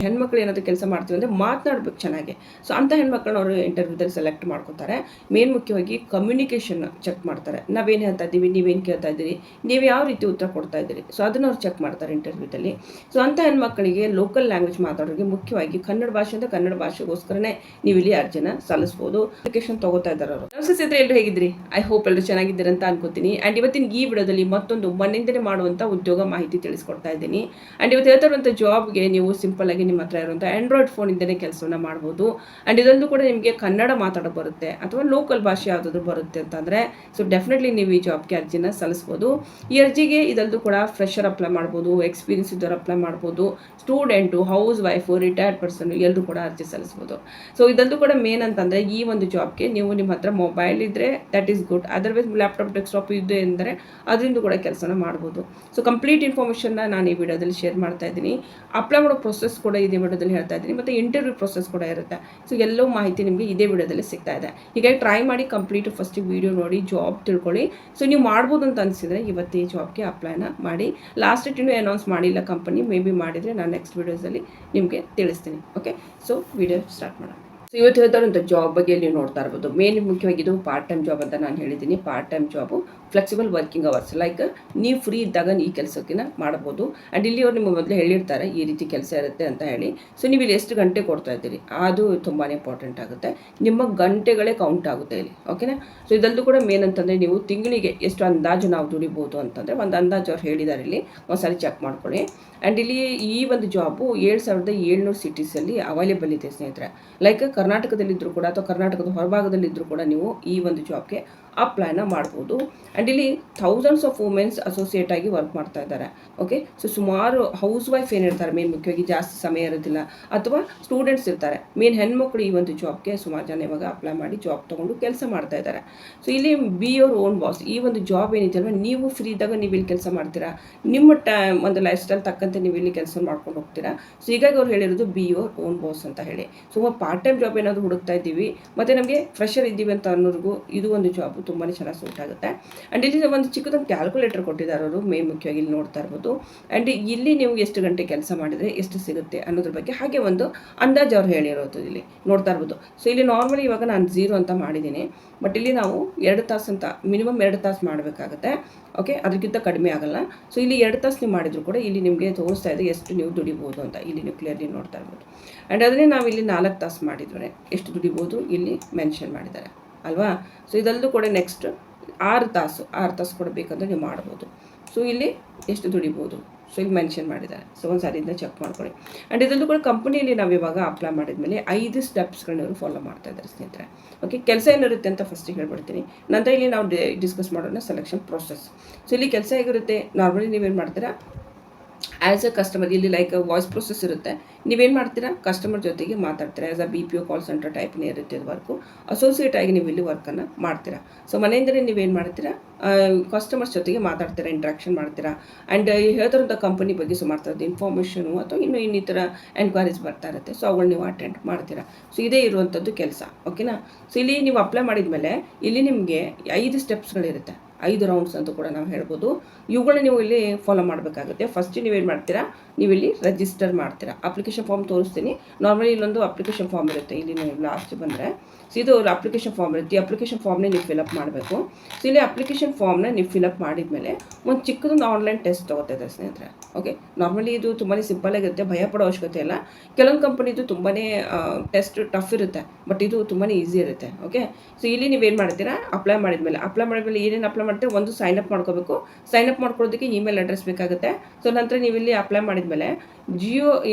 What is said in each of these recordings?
ಹೆಣ್ಮಕ್ಳು ಏನಾದರೂ ಕೆಲಸ ಮಾಡ್ತೀವಿ ಅಂದರೆ ಮಾತನಾಡ್ಬೇಕು ಚೆನ್ನಾಗಿ. ಸೊ ಅಂಥ ಹೆಣ್ಮಕ್ಳನ್ನ ಅವರು ಇಂಟರ್ವ್ಯೂದಲ್ಲಿ ಸೆಲೆಕ್ಟ್ ಮಾಡ್ಕೋತಾರೆ. ಮೇನ್ ಮುಖ್ಯವಾಗಿ ಕಮ್ಯುನಿಕೇಷನ್ ಚೆಕ್ ಮಾಡ್ತಾರೆ. ನಾವೇನು ಹೇಳ್ತಾ ಇದ್ದೀವಿ, ನೀವೇನು ಕೇಳ್ತಾ ಇದ್ದೀರಿ, ನೀವು ಯಾವ ರೀತಿ ಉತ್ತರ ಕೊಡ್ತಾ ಇದ್ದೀರಿ, ಸೊ ಅದನ್ನು ಅವ್ರು ಚೆಕ್ ಮಾಡ್ತಾರೆ ಇಂಟರ್ವ್ಯೂದಲ್ಲಿ. ಸೊ ಅಂಥ ಹೆಣ್ಮಕ್ಳಿಗೆ ಲೋಕಲ್ ಲ್ಯಾಂಗ್ವೇಜ್ ಮಾತಾಡೋರಿಗೆ ಮುಖ್ಯವಾಗಿ ಕನ್ನಡ ಭಾಷೆ ಅಂದರೆ ಕನ್ನಡ ಭಾಷೆಗೋಸ್ಕರನೇ ನೀವು ಇಲ್ಲಿ ಅರ್ಜಿನ ಸಲ್ಲಿಸ್ಬೋದು. ಅಪ್ಲಿಕೇಶನ್ ತಗೋತಾ ಇದ್ದಾರೆ ಅವರು. ನಮಸ್ತೆ ಎಲ್ಲರೂ ಹೇಗಿದ್ರಿ? ಐ ಹೋಪ್ ಎಲ್ಲರೂ ಚೆನ್ನಾಗಿದ್ದೀರಿ ಅಂತ ಅನ್ಕೋತೀನಿ. ಆ್ಯಂಡ್ ಇವತ್ತಿನ ಈ ವಿಡಿಯೋದಲ್ಲಿ ಮತ್ತೊಂದು ಮನೆಯಿಂದಲೇ ಮಾಡುವಂಥ ಉದ್ಯೋಗ ಮಾಹಿತಿ ತಿಳಿಸ್ಕೊಡ್ತಾ ಇದ್ದೀನಿ. ಆ್ಯಂಡ್ ಇವತ್ತು ಹೇಳ್ತಾ ಇರುವಂಥ ಜಾಬ್ಗೆ ನೀವು ಸಿಂಪಲ್ ಆಗಿ ನಿಮ್ಮ ಹತ್ರ ಇರುವಂಥ ಆಂಡ್ರಾಯ್ಡ್ ಫೋನಿಂದಲೇ ಕೆಲಸವನ್ನು ಮಾಡ್ಬೋದು. ಆ್ಯಂಡ್ ಇದೊಂದು ಕೂಡ ನಿಮಗೆ ಕನ್ನಡ ಮಾತಾಡೋ ಬರುತ್ತೆ ಅಥವಾ ಲೋಕಲ್ ಭಾಷೆ ಯಾವುದಾದ್ರು ಬರುತ್ತೆ ಅಂತಂದರೆ ಸೊ ಡೆಫಿನೆಟ್ಲಿ ನೀವು ಈ ಜಾಬ್ಗೆ ಅರ್ಜಿನ ಸಲ್ಲಿಸ್ಬೋದು. ಈ ಅರ್ಜಿಗೆ ಇದೊಂದು ಕೂಡ ಫ್ರೆಶರ್ ಅಪ್ಲೈ ಮಾಡ್ಬೋದು, ಎಕ್ಸ್ಪೀರಿಯನ್ಸ್ ಇದ್ದವ್ರು ಅಪ್ಲೈ ಮಾಡ್ಬೋದು, student, house wife, retired person ಎಲ್ಲರೂ ಕೂಡ ಅರ್ಜಿ ಸಲ್ಲಿಸ್ಬೋದು. ಸೊ ಇದೊಂದು ಕೂಡ ಮೇನ್ ಅಂತಂದರೆ ಈ ಒಂದು ಜಾಬ್ಗೆ ನೀವು ನಿಮ್ಮ ಹತ್ರ ಮೊಬೈಲ್ ಇದ್ದರೆ that is good. Otherwise laptop desktop ಇದೆ ಅಂದರೆ ಅದರಿಂದ ಕೂಡ ಕೆಲಸನ ಮಾಡ್ಬೋದು. ಸೊ ಕಂಪ್ಲೀಟ್ ಇನ್ಫಾರ್ಮೇಷನ್ನ ನಾನು ಈ ವಿಡಿಯೋದಲ್ಲಿ ಶೇರ್ ಮಾಡ್ತಾ ಇದ್ದೀನಿ. ಅಪ್ಲೈ ಮಾಡೋ ಪ್ರೊಸೆಸ್ ಕೂಡ ಇದೇ ವಿಡಿಯೋದಲ್ಲಿ ಹೇಳ್ತಾ ಇದ್ದೀನಿ, ಮತ್ತು ಇಂಟರ್ವ್ಯೂ ಪ್ರೊಸೆಸ್ ಕೂಡ ಇರುತ್ತೆ. ಸೊ ಎಲ್ಲವೂ ಮಾಹಿತಿ ನಿಮಗೆ ಇದೇ ವಿಡಿಯೋದಲ್ಲಿ ಸಿಗ್ತಾ ಇದೆ. ಹೀಗಾಗಿ ಟ್ರೈ ಮಾಡಿ ಕಂಪ್ಲೀಟ್ ಫಸ್ಟಿಗೆ ವಿಡಿಯೋ ನೋಡಿ ಜಾಬ್ ತಿಳ್ಕೊಳ್ಳಿ. ಸೊ ನೀವು ಮಾಡ್ಬೋದು ಅಂತ ಅನಿಸಿದರೆ ಇವತ್ತು ಈ ಜಾಬ್ಗೆ ಅಪ್ಲೈನ ಮಾಡಿ. ಲಾಸ್ಟ್ ಡೇಟ್ ಇನ್ನೂ ಅನೌನ್ಸ್ ಮಾಡಿಲ್ಲ ಕಂಪನಿ, ಮೇ ಬಿ ಮಾಡಿದರೆ ನಾನು ನೆಕ್ಸ್ಟ್ ವಿಡಿಯೋಸಲ್ಲಿ ನಿಮಗೆ ತಿಳಿಸ್ತೀನಿ. ಓಕೆ, ಸೊ ವಿಡಿಯೋ ಸ್ಟಾರ್ಟ್ ಮಾಡೋಣ. ಸೊ ಇವತ್ತು ಹೇಳ್ತಾರಂಥ ಜಾಬ್ ಬಗ್ಗೆ ನೀವು ನೋಡ್ತಾ ಇರ್ಬೋದು. ಮೇನ್ ಮುಖ್ಯವಾಗಿ ಇದು ಪಾರ್ಟ್ ಟೈಮ್ ಜಾಬ್ ಅಂತ ನಾನು ಹೇಳಿದ್ದೀನಿ. Part time job, flexible working hours, like ನೀವು ಫ್ರೀ ಇದ್ದಾಗ ಈ ಕೆಲಸಕ್ಕಿನ ಮಾಡ್ಬೋದು. ಆ್ಯಂಡ್ ಇಲ್ಲಿ ಅವ್ರು ನಿಮ್ಮ ಮೊದಲು ಹೇಳಿರ್ತಾರೆ ಈ ರೀತಿ ಕೆಲಸ ಇರುತ್ತೆ ಅಂತ ಹೇಳಿ. ಸೊ ನೀವು ಇಲ್ಲಿ ಎಷ್ಟು ಗಂಟೆ ಕೊಡ್ತಾ ಇದ್ದೀರಿ ಅದು ತುಂಬಾ ಇಂಪಾರ್ಟೆಂಟ್ ಆಗುತ್ತೆ. ನಿಮ್ಮ ಗಂಟೆಗಳೇ ಕೌಂಟ್ ಆಗುತ್ತೆ ಇಲ್ಲಿ. ಓಕೆನಾ? ಸೊ ಇದಲ್ಲೂ ಕೂಡ ಮೇನ್ ಅಂತಂದರೆ ನೀವು ತಿಂಗಳಿಗೆ ಎಷ್ಟು ಅಂದಾಜು ನಾವು ದುಡಿಬೋದು ಅಂತಂದರೆ ಒಂದು ಅಂದಾಜು ಅವ್ರು ಹೇಳಿದ್ದಾರೆ ಇಲ್ಲಿ, ಒಂದ್ಸರಿ ಚೆಕ್ ಮಾಡ್ಕೊಳ್ಳಿ. ಆ್ಯಂಡ್ ಇಲ್ಲಿ ಈ ಒಂದು ಜಾಬು 7700 ಸಿಟೀಸಲ್ಲಿ ಅವೈಲೇಬಲ್ ಇದೆ ಸ್ನೇಹಿತರೆ. ಲೈಕ್ ಕರ್ನಾಟಕದಲ್ಲಿದ್ದರೂ ಕೂಡ ಅಥವಾ ಕರ್ನಾಟಕದ ಹೊರಭಾಗದಲ್ಲಿದ್ದರೂ ಕೂಡ ನೀವು ಈ ಒಂದು ಜಾಬ್ಗೆ ಅಪ್ಲೈನ ಮಾಡ್ಬೋದು. ಆ್ಯಂಡ್ ಇಲ್ಲಿ ಥೌಸಂಡ್ಸ್ ಆಫ್ ವುಮೆನ್ಸ್ ಅಸೋಸಿಯೇಟ್ ಆಗಿ ವರ್ಕ್ ಮಾಡ್ತಾ ಇದ್ದಾರೆ. ಓಕೆ, ಸೊ ಸುಮಾರು ಹೌಸ್ ವೈಫ್ ಏನಿರ್ತಾರೆ, ಮೇನ್ ಮುಖ್ಯವಾಗಿ ಜಾಸ್ತಿ ಸಮಯ ಇರೋದಿಲ್ಲ, ಅಥವಾ ಸ್ಟೂಡೆಂಟ್ಸ್ ಇರ್ತಾರೆ, ಮೇನ್ ಹೆಣ್ಮಕ್ಳು ಈ ಒಂದು ಜಾಬ್ಗೆ ಸುಮಾರು ಜನ ಇವಾಗ ಅಪ್ಲೈ ಮಾಡಿ ಜಾಬ್ ತೊಗೊಂಡು ಕೆಲಸ ಮಾಡ್ತಾ ಇದ್ದಾರೆ. ಸೊ ಇಲ್ಲಿ ಬಿ ಯೋರ್ ಓನ್ ಬಾಸ್. ಈ ಒಂದು ಜಾಬ್ ಏನಿದೆಯಲ್ವ, ನೀವು ಫ್ರೀ ಇದ್ದಾಗ ನೀವು ಇಲ್ಲಿ ಕೆಲಸ ಮಾಡ್ತೀರಾ, ನಿಮ್ಮ ಒಂದು ಲೈಫ್ ಸ್ಟೈಲ್ ತಕ್ಕಂತೆ ನೀವು ಇಲ್ಲಿ ಕೆಲಸ ಮಾಡ್ಕೊಂಡು ಹೋಗ್ತೀರಾ. ಸೊ ಹೀಗಾಗಿ ಅವ್ರು ಹೇಳಿರೋದು ಬಿ ಯೋರ್ ಓನ್ ಬಾಸ್ ಅಂತ ಹೇಳಿ. ಸೊ ಪಾರ್ಟ್ ಟೈಮ್ ಜಾಬ್ ಏನಾದರೂ ಹುಡುಕ್ತಾ ಇದ್ದೀವಿ ಮತ್ತು ನಮಗೆ ಫ್ರೆಶರ್ ಇದ್ದೀವಿ ಅಂತ ಅನ್ನೋರಿಗೂ ಇದು ಒಂದು ಜಾಬ್ ತುಂಬಾ ಚೆನ್ನಾಗಿ ಸೂಟ್ ಆಗುತ್ತೆ. ಆ್ಯಂಡ್ ಇಲ್ಲಿ ಒಂದು ಚಿಕ್ಕದೊಂದು ಕ್ಯಾಲ್ಕುಲೇಟರ್ ಕೊಟ್ಟಿದ್ದಾರೆ ಅವರು, ಮೇನ್ ಮುಖ್ಯವಾಗಿ ಇಲ್ಲಿ ನೋಡ್ತಾ ಇರ್ಬೋದು. ಆ್ಯಂಡ್ ಇಲ್ಲಿ ನೀವು ಎಷ್ಟು ಗಂಟೆ ಕೆಲಸ ಮಾಡಿದರೆ ಎಷ್ಟು ಸಿಗುತ್ತೆ ಅನ್ನೋದ್ರ ಬಗ್ಗೆ ಹಾಗೆ ಒಂದು ಅಂದಾಜು ಅವ್ರು ಹೇಳಿರೋದು ಇಲ್ಲಿ ನೋಡ್ತಾ ಇರ್ಬೋದು. ಸೊ ಇಲ್ಲಿ ನಾರ್ಮಲಿ ಇವಾಗ ನಾನು 0 ಅಂತ ಮಾಡಿದ್ದೀನಿ, ಬಟ್ ಇಲ್ಲಿ ನಾವು 2 ತಾಸು ಅಂತ ಮಿನಿಮಮ್ 2 ತಾಸು ಮಾಡಬೇಕಾಗುತ್ತೆ. ಓಕೆ, ಅದಕ್ಕಿಂತ ಕಡಿಮೆ ಆಗಲ್ಲ. ಸೊ ಇಲ್ಲಿ 2 ತಾಸು ನೀವು ಮಾಡಿದ್ರು ಕೂಡ ಇಲ್ಲಿ ನಿಮಗೆ ತೋರಿಸ್ತಾ ಇದೆ ಎಷ್ಟು ನೀವು ದುಡಿಬೋದು ಅಂತ, ಇಲ್ಲಿ ನೀವು ಕ್ಲಿಯರ್ಲಿ ನೋಡ್ತಾ ಇರ್ಬೋದು. ಆ್ಯಂಡ್ ಅದನ್ನೇ ನಾವು ಇಲ್ಲಿ 4 ತಾಸು ಮಾಡಿದ್ರೆ ಎಷ್ಟು ದುಡಿಬೋದು ಇಲ್ಲಿ ಮೆನ್ಷನ್ ಮಾಡಿದ್ದಾರೆ ಅಲ್ವಾ. ಸೊ ಇದಲ್ಲೂ ಕೂಡ ನೆಕ್ಸ್ಟ್ 6 ತಾಸು ಕೂಡ ಬೇಕಂದ್ರೆ ನೀವು ಮಾಡ್ಬೋದು. ಸೊ ಇಲ್ಲಿ ಎಷ್ಟು ದುಡಿಬೋದು ಸೊ ಇಲ್ಲಿ ಮೆನ್ಷನ್ ಮಾಡಿದ್ದಾರೆ. ಸೊ ಒಂದು ಸಾರಿ ಇದನ್ನ ಚೆಕ್ ಮಾಡ್ಕೊಳ್ಳಿ. ಆ್ಯಂಡ್ ಇದರಲ್ಲೂ ಕೂಡ ಕಂಪನಿಯಲ್ಲಿ ನಾವು ಇವಾಗ ಅಪ್ಲೈ ಮಾಡಿದ್ಮೇಲೆ 5 ಸ್ಟೆಪ್ಸ್ಗಳನ್ನ ಇವರು ಫಾಲೋ ಮಾಡ್ತಾ ಇದ್ದಾರೆ ಸ್ನೇಹಿತರೆ. ಓಕೆ, ಕೆಲಸ ಏನಿರುತ್ತೆ ಅಂತ ಫಸ್ಟಿಗೆ ಹೇಳ್ಬಿಡ್ತೀನಿ, ನಂತರ ಇಲ್ಲಿ ನಾವು ಡಿಸ್ಕಸ್ ಮಾಡೋಣ ಸೆಲೆಕ್ಷನ್ ಪ್ರೊಸೆಸ್. ಸೊ ಇಲ್ಲಿ ಕೆಲಸ ಹೇಗಿರುತ್ತೆ, ನಾರ್ಮಲಿ ನೀವೇನು ಮಾಡ್ತೀರಾ, ಆ್ಯಸ್ ಎ ಕಸ್ಟಮರ್ ಇಲ್ಲಿ ಲೈಕ್ ವಾಯ್ಸ್ ಪ್ರೊಸೆಸ್ ಇರುತ್ತೆ. ನೀವೇನು ಮಾಡ್ತೀರಾ, ಕಸ್ಟಮರ್ ಜೊತೆಗೆ ಮಾತಾಡ್ತೀರಾ. As a BPO call centre ಟೈಪ್ನೇ ಇರುತ್ತೆ ಇದು ವರ್ಕು. ಅಸೋಸಿಯೇಟ್ ಆಗಿ ನೀವು ಇಲ್ಲಿ ವರ್ಕನ್ನು ಮಾಡ್ತೀರಾ. ಸೊ ಮನೆಯಿಂದಲೇ ನೀವೇನು ಮಾಡ್ತೀರಾ, ಕಸ್ಟಮರ್ಸ್ ಜೊತೆಗೆ ಮಾತಾಡ್ತೀರಾ, ಇಂಟ್ರಾಕ್ಷನ್ ಮಾಡ್ತೀರಾ. ಆ್ಯಂಡ್ ಹೇಳ್ತಾರಂಥ ಕಂಪನಿ ಬಗ್ಗೆ ಸುಮಾರು ಥರದ ಇನ್ಫಾರ್ಮೇಷನು ಅಥವಾ ಇನ್ನಿತರ ಎನ್ಕ್ವೈರೀಸ್ ಬರ್ತಾ ಇರುತ್ತೆ. ಸೊ ಅವುಗಳು ನೀವು ಅಟೆಂಡ್ ಮಾಡ್ತೀರಾ. ಸೊ ಇದೇ ಇರುವಂಥದ್ದು ಕೆಲಸ. ಓಕೆನಾ? ಸೊ ಇಲ್ಲಿ ನೀವು ಅಪ್ಲೈ ಮಾಡಿದ ಮೇಲೆ ಇಲ್ಲಿ ನಿಮಗೆ 5 ಸ್ಟೆಪ್ಸ್ಗಳಿರುತ್ತೆ, 5 ರೌಂಡ್ಸ್ ಅಂತ ಕೂಡ ನಾವು ಹೇಳ್ಬೋದು. ಇವುಗಳನ್ನ ನೀವು ಇಲ್ಲಿ ಫಾಲೋ ಮಾಡಬೇಕಾಗುತ್ತೆ. ಫಸ್ಟ್ ನೀವೇನು ಮಾಡ್ತೀರಾ, ನೀವು ಇಲ್ಲಿ ರಿಜಿಸ್ಟರ್ ಮಾಡ್ತೀರಾ. ಅಪ್ಲಿಕೇಶನ್ ಫಾರ್ಮ್ ತೋರಿಸ್ತೀನಿ. ನಾರ್ಮಲಿ ಇಲ್ಲೊಂದು ಅಪ್ಲಿಕೇಶನ್ ಫಾರ್ಮ್ ಇರುತ್ತೆ, ಇಲ್ಲಿ ನೀವು ಲಾಸ್ಟ್ ಬಂದರೆ ಸೊ ಇದು ಅಪ್ಲಿಕೇಶನ್ ಫಾರ್ಮ್ ಇರುತ್ತೆ. ಈ ಅಪ್ಲಿಕೇಶನ್ ಫಾರ್ಮ್ನೇ ನೀವು ಫಿಲಪ್ ಮಾಡಬೇಕು. ಸೊ ಇಲ್ಲಿ ಅಪ್ಲಿಕೇಶನ್ ಫಾರ್ಮ್ನ ನೀವು ಫಿಲಪ್ ಮಾಡಿದ್ಮೇಲೆ ಒಂದು ಚಿಕ್ಕದೊಂದು ಆನ್ಲೈನ್ ಟೆಸ್ಟ್ ತೊಗೋತಾ ಸ್ನೇಹಿತರೆ. ಓಕೆ, ನಾರ್ಮಲಿ ಇದು ತುಂಬಾ ಸಿಂಪಲ್ ಆಗಿರುತ್ತೆ, ಭಯ ಪಡೋ ಅವಶ್ಯಕತೆ ಇಲ್ಲ. ಕೆಲವೊಂದು ಕಂಪನಿದು ತುಂಬಾ ಟೆಸ್ಟ್ ಟಫ್ ಇರುತ್ತೆ, ಬಟ್ ಇದು ತುಂಬಾ ಈಸಿ ಇರುತ್ತೆ. ಓಕೆ, ಸೊ ಇಲ್ಲಿ ನೀವೇನು ಮಾಡ್ತೀರಾ, ಅಪ್ಲೈ ಮಾಡಿದ್ಮೇಲೆ ಏನೇನು ಅಪ್ಲೈ ಮಾಡ್ತೀರಾ, ಒಂದು ಸೈನ್ ಅಪ್ ಮಾಡ್ಕೋಬೇಕು. ಸೈನ್ ಅಪ್ ಮಾಡ್ಕೊಳ್ಳೋದಕ್ಕೆ ಇಮೇಲ್ ಅಡ್ರೆಸ್ ಬೇಕಾಗುತ್ತೆ. ಸೊ ನಂತರ ನೀವು ಇಲ್ಲಿ ಅಪ್ಲೈ ಮಾಡಿದ್ಮೇಲೆ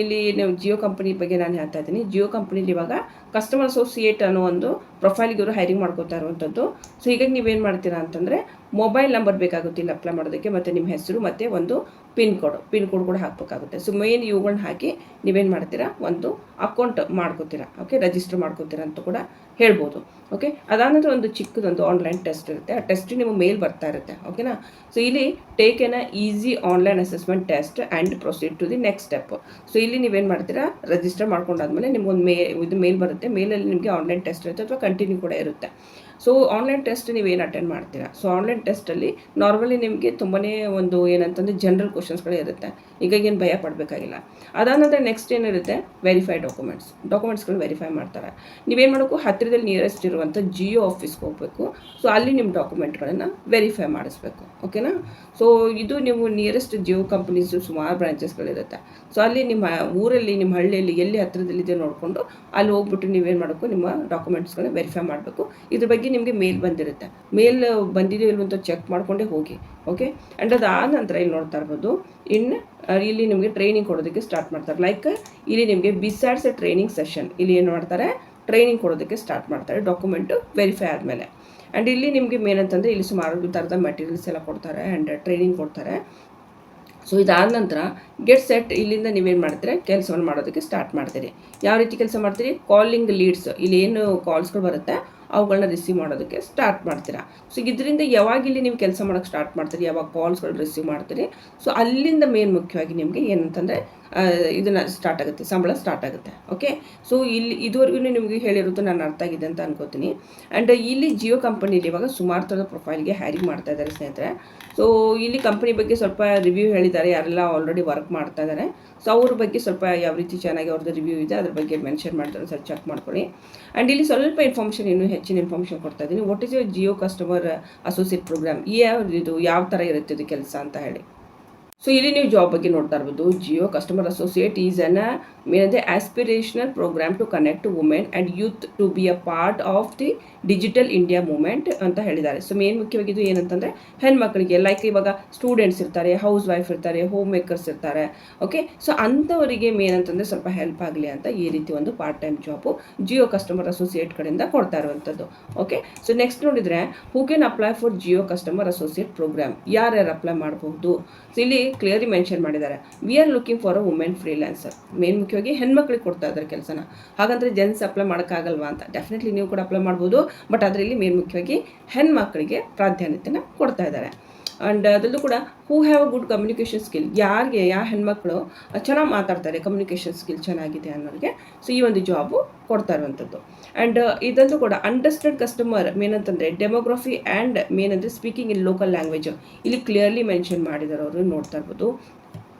ಇಲ್ಲಿ ನೀವು ಜಿಯೋ ಕಂಪನಿ ಬಗ್ಗೆ ನಾನು ಹೇಳ್ತಾ ಇದ್ದೀನಿ. ಜಿಯೋ ಕಂಪನಿಲಿ ಇವಾಗ ಕಸ್ಟಮರ್ ಅಸೋಸಿಯೇಟ್ ಅನ್ನೋ ಒಂದು ಪ್ರೊಫೈಲ್ಗೆ ಇವರು ಹೈರಿಂಗ್ ಮಾಡ್ಕೋತಾ ಇರುವಂಥದ್ದು. ಸೊ ಹೀಗಾಗಿ ನೀವೇನು ಮಾಡ್ತೀರಾ ಅಂತಂದರೆ ಮೊಬೈಲ್ ನಂಬರ್ ಬೇಕಾಗುತ್ತೆ ಇಲ್ಲಿ ಅಪ್ಲೈ ಮಾಡೋದಕ್ಕೆ, ಮತ್ತು ನಿಮ್ಮ ಹೆಸರು ಮತ್ತು ಒಂದು ಪಿನ್ ಕೋಡ್ ಕೂಡ ಹಾಕಬೇಕಾಗುತ್ತೆ. ಸೊ ಮೇನ್ ಇವುಗಳನ್ನ ಹಾಕಿ ನೀವೇನು ಮಾಡ್ತೀರಾ, ಒಂದು ಅಕೌಂಟ್ ಮಾಡ್ಕೋತೀರಾ. ಓಕೆ, ರಿಜಿಸ್ಟರ್ ಮಾಡ್ಕೋತೀರಾ ಅಂತ ಕೂಡ ಹೇಳ್ಬೋದು. ಓಕೆ, ಅದಾನಂತರ ಒಂದು ಚಿಕ್ಕದೊಂದು ಆನ್ಲೈನ್ ಟೆಸ್ಟ್ ಇರುತ್ತೆ. ಆ ಟೆಸ್ಟ್ ನಿಮ್ಮ ಮೇಲ್ ಬರ್ತಾ ಇರುತ್ತೆ. ಓಕೆನಾ? ಸೊ ಇಲ್ಲಿ take an easy online assessment test and proceed to the next step. So ಇಲ್ಲಿ ನೀವೇನು ಮಾಡ್ತೀರಾ, ರಿಜಿಸ್ಟರ್ ಮಾಡ್ಕೊಂಡಾದ್ಮೇಲೆ ನಿಮ್ಗೊಂದು ಮೇಲ್ ಬರುತ್ತೆ. ಮೇಲಲ್ಲಿ ನಿಮಗೆ ಆನ್ಲೈನ್ ಟೆಸ್ಟ್ ಇರುತ್ತೆ ಅಥವಾ ಕಂಟಿನ್ಯೂ ಕೂಡ ಇರುತ್ತೆ. ಸೊ ಆನ್ಲೈನ್ ಟೆಸ್ಟ್ ನೀವೇನು ಅಟೆಂಡ್ ಮಾಡ್ತೀರಾ. ಸೊ ಆನ್ಲೈನ್ ಟೆಸ್ಟಲ್ಲಿ ನಾರ್ಮಲಿ ನಿಮಗೆ ತುಂಬಾ ಒಂದು ಏನಂತಂದರೆ ಜನರಲ್ ಕ್ವಶನ್ಸ್ಗಳೇ ಇರುತ್ತೆ. ಈಗ ಏನು ಭಯ ಪಡಬೇಕಾಗಿಲ್ಲ. ಅದಾದ ನಂತರ ನೆಕ್ಸ್ಟ್ ಏನಿರುತ್ತೆ, ವೆರಿಫೈ ಡಾಕ್ಯುಮೆಂಟ್ಸ್ಗಳು ವೆರಿಫೈ ಮಾಡ್ತಾರೆ. ನೀವೇನು ಮಾಡಬೇಕು, ಹತ್ತಿರದಲ್ಲಿ ನಿಯರೆಸ್ಟ್ ಇರುವಂಥ ಜಿಯೋ ಆಫೀಸ್ಗೆ ಹೋಗಬೇಕು. ಸೊ ಅಲ್ಲಿ ನಿಮ್ಮ ಡಾಕ್ಯುಮೆಂಟ್ಗಳನ್ನು ವೆರಿಫೈ ಮಾಡಿಸ್ಬೇಕು. ಓಕೆನಾ. ಸೊ ಇದು ನೀವು ನಿಯರೆಸ್ಟ್ ಜಿಯೋ ಕಂಪ್ನೀಸು ಸುಮಾರು ಬ್ರಾಂಚಸ್ಗಳಿರುತ್ತೆ. ಸೊ ಅಲ್ಲಿ ನಿಮ್ಮ ಊರಲ್ಲಿ, ನಿಮ್ಮ ಹಳ್ಳಿಯಲ್ಲಿ ಎಲ್ಲಿ ಹತ್ತಿರದಲ್ಲಿದೆ ನೋಡಿಕೊಂಡು ಅಲ್ಲಿ ಹೋಗ್ಬಿಟ್ಟು ನೀವೇನು ಮಾಡಬೇಕು, ನಿಮ್ಮ ಡಾಕ್ಯುಮೆಂಟ್ಸ್ಗಳನ್ನ ವೆರಿಫೈ ಮಾಡಬೇಕು. ಇದ್ರ ಬಗ್ಗೆ ನಿಮಗೆ ಮೇಲ್ ಬಂದಿರುತ್ತೆ. ಮೇಲ್ ಬಂದಿದೆಯೋ ಇಲ್ವಂತ ಚೆಕ್ ಮಾಡಿಕೊಂಡೇ ಹೋಗಿ. ಓಕೆ. ಆ್ಯಂಡ್ ಅದಾದ ನಂತರ ಇಲ್ಲಿ ನೋಡ್ತಾ ಇರ್ಬೋದು, ಇಲ್ಲಿ ನಿಮಗೆ ಟ್ರೈನಿಂಗ್ ಕೊಡೋದಕ್ಕೆ ಸ್ಟಾರ್ಟ್ ಮಾಡ್ತಾರೆ. ಲೈಕ್ ಇಲ್ಲಿ ನಿಮಗೆ ಬಿಸೈಡ್ಸ್ ಟ್ರೈನಿಂಗ್ ಸೆಷನ್, ಇಲ್ಲಿ ಏನು ಮಾಡ್ತಾರೆ, ಟ್ರೈನಿಂಗ್ ಕೊಡೋದಕ್ಕೆ ಸ್ಟಾರ್ಟ್ ಮಾಡ್ತಾರೆ ಡಾಕ್ಯುಮೆಂಟು ವೆರಿಫೈ ಆದಮೇಲೆ. ಆ್ಯಂಡ್ ಇಲ್ಲಿ ನಿಮಗೆ ಮೇನ್ ಅಂತಂದರೆ ಇಲ್ಲಿ ಸುಮಾರು ಥರದ ಮೆಟೀರಿಯಲ್ಸ್ ಎಲ್ಲ ಕೊಡ್ತಾರೆ ಆ್ಯಂಡ್ ಟ್ರೈನಿಂಗ್ ಕೊಡ್ತಾರೆ. ಸೊ ಇದಾದ ನಂತರ ಗೆಟ್ ಸೆಟ್, ಇಲ್ಲಿಂದ ನೀವೇನು ಮಾಡ್ತೀರಾ, ಕೆಲಸವನ್ನು ಮಾಡೋದಕ್ಕೆ ಸ್ಟಾರ್ಟ್ ಮಾಡ್ತೀರಿ. ಯಾವ ರೀತಿ ಕೆಲಸ ಮಾಡ್ತೀರಿ, ಕಾಲಿಂಗ್ ಲೀಡ್ಸ್, ಇಲ್ಲಿ ಏನು ಕಾಲ್ಸ್ಗಳು ಬರುತ್ತೆ ಅವುಗಳನ್ನ ರಿಸೀವ್ ಮಾಡೋದಕ್ಕೆ ಸ್ಟಾರ್ಟ್ ಮಾಡ್ತೀರಾ. ಸೊ ಇದರಿಂದ ಯಾವಾಗ ಇಲ್ಲಿ ನೀವು ಕೆಲಸ ಮಾಡೋಕ್ಕೆ ಸ್ಟಾರ್ಟ್ ಮಾಡ್ತೀರಿ, ಯಾವಾಗ ಕಾಲ್ಸ್ಗಳು ರಿಸೀವ್ ಮಾಡ್ತೀರಿ, ಸೊ ಅಲ್ಲಿಂದ ಮೇನ್ ಮುಖ್ಯವಾಗಿ ನಿಮಗೆ ಏನಂತಂದರೆ ಇದನ್ನು ಸ್ಟಾರ್ಟ್ ಆಗುತ್ತೆ, ಸಂಬಳ ಸ್ಟಾರ್ಟ್ ಆಗುತ್ತೆ. ಓಕೆ. ಸೊ ಇಲ್ಲಿ ಇದುವರೆಗೂ ನಿಮಗೆ ಹೇಳಿರೋದು ನಾನು ಅರ್ಥ ಆಗಿದೆ ಅಂತ ಅನ್ಕೋತೀನಿ. ಆ್ಯಂಡ್ ಇಲ್ಲಿ ಜಿಯೋ ಕಂಪನಿಲಿ ಇವಾಗ ಸುಮಾರು ಥರದ ಪ್ರೊಫೈಲ್ಗೆ ಹ್ಯಾರಿಂಗ್ ಮಾಡ್ತಾ ಇದ್ದಾರೆ ಸ್ನೇಹಿತರೆ. ಸೊ ಇಲ್ಲಿ ಕಂಪನಿ ಬಗ್ಗೆ ಸ್ವಲ್ಪ ರಿವ್ಯೂ ಹೇಳಿದ್ದಾರೆ, ಯಾರೆಲ್ಲ ಆಲ್ರೆಡಿ ವರ್ಕ್ ಮಾಡ್ತಾ ಇದ್ದಾರೆ. ಸೊ ಅವ್ರ ಬಗ್ಗೆ ಸ್ವಲ್ಪ ಯಾವ ರೀತಿ ಚೆನ್ನಾಗಿ ಅವ್ರದ್ದು ರಿವ್ಯೂ ಇದೆ ಅದ್ರ ಬಗ್ಗೆ ಮೆನ್ಷನ್ ಮಾಡ್ತಾರೆ, ಸ್ವಲ್ಪ ಚೆಕ್ ಮಾಡ್ಕೊಳ್ಳಿ. ಆ್ಯಂಡ್ ಇಲ್ಲಿ ಸ್ವಲ್ಪ ಇನ್ಫಾರ್ಮೇಷನ್, ಇನ್ನೂ ಹೆಚ್ಚಿನ ಇನ್ಫಾರ್ಮೇಷನ್ ಕೊಡ್ತಾ ಇದ್ದೀನಿ. What is your Jio customer associate program, ಇದು ಯಾವ ಥರ ಇರುತ್ತೆ ಇದು ಕೆಲಸ ಅಂತ ಹೇಳಿ. ಸೊ ಇಲ್ಲಿ ನೀವು ಜಾಬ್ ಬಗ್ಗೆ ನೋಡ್ತಾ ಇರ್ಬೋದು. ಜಿಯೋ ಕಸ್ಟಮರ್ ಅಸೋಸಿಯೇಟ್ ಈಸ್ ಏನಂದರೆ aspirational program to connect women and youth to be a part of the digital India movement ಅಂತ ಹೇಳಿದ್ದಾರೆ. ಸೊ ಮೇನ್ ಮುಖ್ಯವಾಗಿ ಇದು ಏನಂತಂದರೆ ಹೆಣ್ಮಕ್ಳಿಗೆ, ಲೈಕ್ ಇವಾಗ ಸ್ಟೂಡೆಂಟ್ಸ್ ಇರ್ತಾರೆ, ಹೌಸ್ ವೈಫ್ ಇರ್ತಾರೆ, ಹೋಮ್ ಮೇಕರ್ಸ್ ಇರ್ತಾರೆ. ಓಕೆ. ಸೊ ಅಂಥವರಿಗೆ ಮೇನ್ ಅಂತಂದರೆ ಸ್ವಲ್ಪ ಹೆಲ್ಪ್ ಆಗಲಿ ಅಂತ ಈ ರೀತಿ ಒಂದು part time job Jio customer associate ಕಡೆಯಿಂದ ಕೊಡ್ತಾ ಇರುವಂಥದ್ದು. ಓಕೆ. ಸೊ ನೆಕ್ಸ್ಟ್ ನೋಡಿದರೆ who can apply for Jio customer associate program, ಯಾರ್ಯಾರು ಅಪ್ಲೈ ಮಾಡಬಹುದು. ಸೊ ಇಲ್ಲಿ ಕ್ಲಿಯರ್ಲಿ ಮೆನ್ಷನ್ ಮಾಡಿದ್ದಾರೆ, we are looking for a women freelancer. Main ಮುಖ್ಯವಾಗಿ ಹೆಣ್ಮಕ್ಳಿಗೆ ಕೊಡ್ತಾ ಇದ್ದಾರೆ ಕೆಲಸನ. ಹಾಗಂದರೆ ಜೆಂಟ್ಸ್ ಅಪ್ಲೈ ಮಾಡೋಕ್ಕಾಗಲ್ವಾ ಅಂತ, ಡೆಫಿನೆಟ್ಲಿ ನೀವು ಕೂಡ ಅಪ್ಲೈ ಮಾಡ್ಬೋದು. ಬಟ್ ಅದರಲ್ಲಿ ಮೇನ್ ಮುಖ್ಯವಾಗಿ ಹೆಣ್ಮಕ್ಳಿಗೆ ಪ್ರಾಧಾನ್ಯತೆನ ಕೊಡ್ತಾ ಇದ್ದಾರೆ. ಆ್ಯಂಡ್ ಅದರಲ್ಲೂ ಕೂಡ who have a good communication skill, ಯಾರಿಗೆ ಯಾವ ಹೆಣ್ಮಕ್ಳು ಚೆನ್ನಾಗಿ ಮಾತಾಡ್ತಾರೆ, ಕಮ್ಯುನಿಕೇಷನ್ ಸ್ಕಿಲ್ ಚೆನ್ನಾಗಿದೆ ಅನ್ನೋರಿಗೆ ಸೊ ಈ ಒಂದು ಜಾಬು ಕೊಡ್ತಾ ಇರುವಂಥದ್ದು. ಆ್ಯಂಡ್ ಇದೊಂದು ಕೂಡ ಅಂಡರ್ಸ್ಟ್ಯಾಂಡ್ ಕಸ್ಟಮರ್, ಮೇನಂತಂದರೆ ಡೆಮೋಗ್ರಫಿ ಆ್ಯಂಡ್ ಮೇನಂದರೆ ಸ್ಪೀಕಿಂಗ್ ಇನ್ ಲೋಕಲ್ ಲ್ಯಾಂಗ್ವೇಜ್, ಇಲ್ಲಿ ಕ್ಲಿಯರ್ಲಿ ಮೆನ್ಷನ್ ಮಾಡಿದ್ದಾರೆ ಅವರು, ನೋಡ್ತಾ ಇರ್ಬೋದು.